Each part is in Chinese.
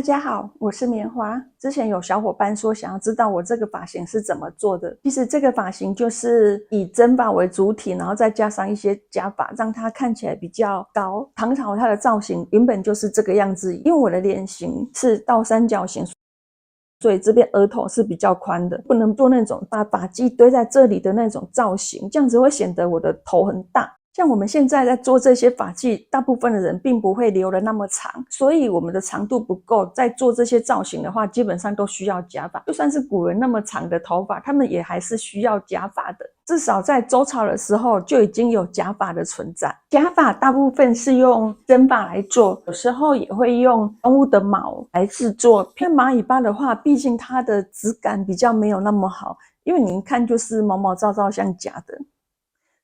大家好，我是棉花。之前有小伙伴说想要知道我这个发型是怎么做的。其实这个发型就是以真发为主体，然后再加上一些假发，让它看起来比较高。唐朝它的造型原本就是这个样子，因为我的脸型是倒三角形，所以这边额头是比较宽的，不能做那种把发髻堆在这里的那种造型，这样子会显得我的头很大。像我们现在在做这些发髻，大部分的人并不会留得那么长，所以我们的长度不够，在做这些造型的话，基本上都需要假发。就算是古人那么长的头发，他们也还是需要假发的。至少在周朝的时候就已经有假发的存在。假发大部分是用真发来做，有时候也会用动物的毛来制作。像蚂蚁巴的话，毕竟它的质感比较没有那么好，因为你一看就是毛毛躁躁像假的。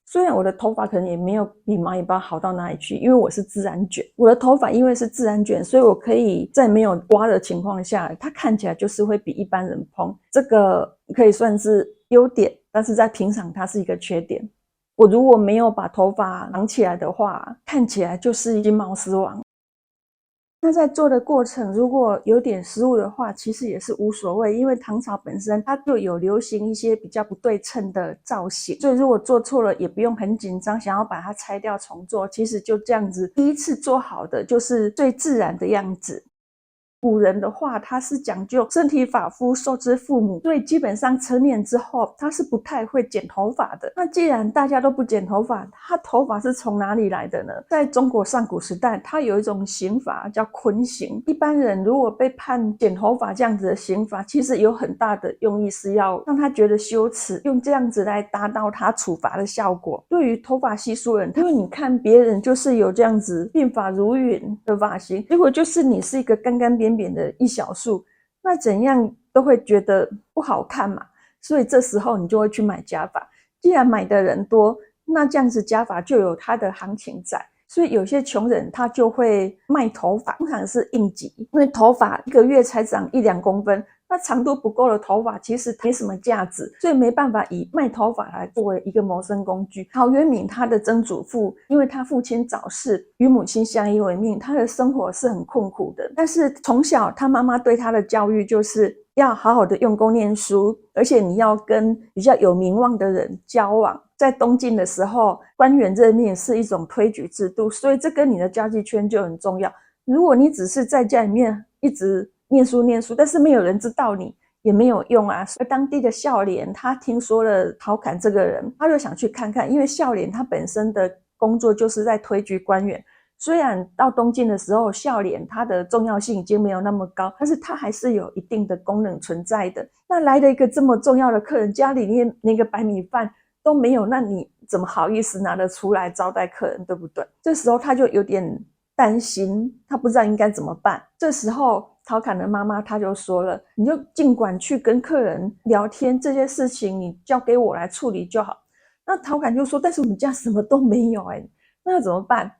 虽然我的头发可能也没有比蚂蚁巴好到哪里去，因为我是自然卷。我的头发因为是自然卷，所以我可以在没有刮的情况下，它看起来就是会比一般人蓬。这个可以算是优点，但是在平常它是一个缺点。我如果没有把头发绑起来的话，看起来就是金毛狮王。那在做的过程如果有点失误的话，其实也是无所谓，因为唐朝本身它就有流行一些比较不对称的造型，所以如果做错了也不用很紧张，想要把它拆掉重做，其实就这样子，第一次做好的就是最自然的样子。古人的话，他是讲究身体发肤受之父母，所以基本上成年之后，他是不太会剪头发的。那既然大家都不剪头发，他头发是从哪里来的呢？在中国上古时代，它有一种刑罚叫坤刑。一般人如果被判剪头发这样子的刑罚，其实有很大的用意是要让他觉得羞耻，用这样子来达到他处罚的效果。对于头发稀疏人，因为你看别人就是有这样子鬓发如云的发型，结果就是你是一个干干扁扁的一小束，那怎样都会觉得不好看嘛，所以这时候你就会去买假发。既然买的人多，那这样子假发就有它的行情在，所以有些穷人他就会卖头发，通常是应急，因为头发一个月才长1-2公分，那长度不够的头发其实没什么价值，所以没办法以卖头发来作为一个谋生工具。陶渊明他的曾祖父，因为他父亲早逝，与母亲相依为命，他的生活是很困苦的。但是从小他妈妈对他的教育就是要好好的用功念书，而且你要跟比较有名望的人交往。在东晋的时候，官员任命是一种推举制度，所以这跟你的交际圈就很重要。如果你只是在家里面一直念书，但是没有人知道你，也没有用啊。所以当地的孝廉他听说了陶侃这个人，他就想去看看，因为孝廉他本身的工作就是在推举官员。虽然到东晋的时候，孝廉它的重要性已经没有那么高，但是它还是有一定的功能存在的。那来了一个这么重要的客人，家里面那个白米饭都没有，那你怎么好意思拿得出来招待客人，对不对？这时候他就有点担心，他不知道应该怎么办。这时候陶侃的妈妈她就说了，你就尽管去跟客人聊天，这些事情你交给我来处理就好。那陶侃就说，但是我们家什么都没有那要怎么办？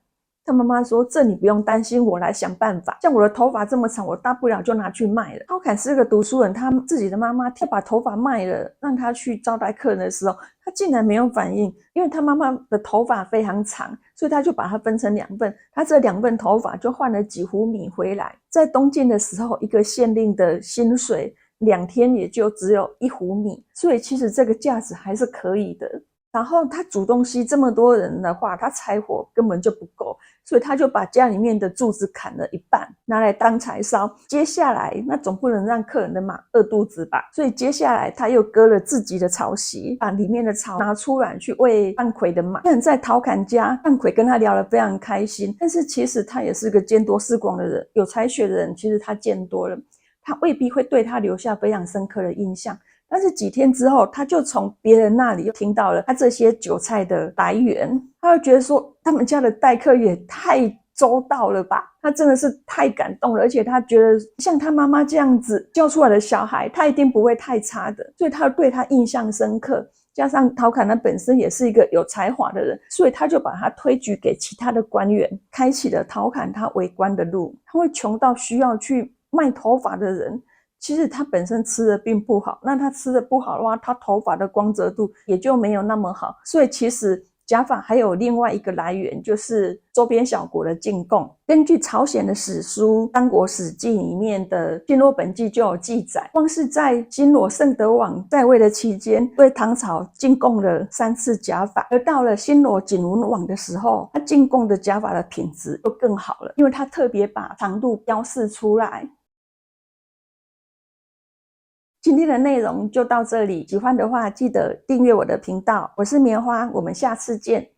他妈妈说，这你不用担心，我来想办法。像我的头发这么长，我大不了就拿去卖了。陶侃是个读书人，他自己的妈妈把头发卖了，让他去招待客人的时候，他竟然没有反应，因为他妈妈的头发非常长，所以他就把它分成2份，他这2份头发就换了几斛米回来。在东晋的时候，一个县令的薪水2天也就只有1斛米，所以其实这个价值还是可以的。然后他煮东西这么多人的话，他柴火根本就不够，所以他就把家里面的柱子砍了一半，拿来当柴烧。接下来那总不能让客人的马饿肚子吧，所以接下来他又割了自己的草席，把里面的草拿出来去喂范魁的马。在陶侃家，范魁跟他聊得非常开心，但是其实他也是个见多识广的人，有才学的人其实他见多了，他未必会对他留下非常深刻的印象。但是几天之后，他就从别人那里又听到了他这些韭菜的来源，他就觉得说他们家的待客也太周到了吧，他真的是太感动了，而且他觉得像他妈妈这样子教出来的小孩，他一定不会太差的，所以他对他印象深刻。加上陶侃他本身也是一个有才华的人，所以他就把他推举给其他的官员，开启了陶侃他为官的路。他会穷到需要去卖头发的人，其实他本身吃的并不好，那他吃的不好的话，他头发的光泽度也就没有那么好，所以其实假发还有另外一个来源，就是周边小国的进贡。根据朝鲜的史书《三国史记》里面的新罗本纪就有记载，光是在新罗圣德王在位的期间，对唐朝进贡了3次假发，而到了新罗景文王的时候，他进贡的假发的品质就更好了，因为他特别把长度标示出来。今天的内容就到这里，喜欢的话记得订阅我的频道，我是棉花，我们下次见。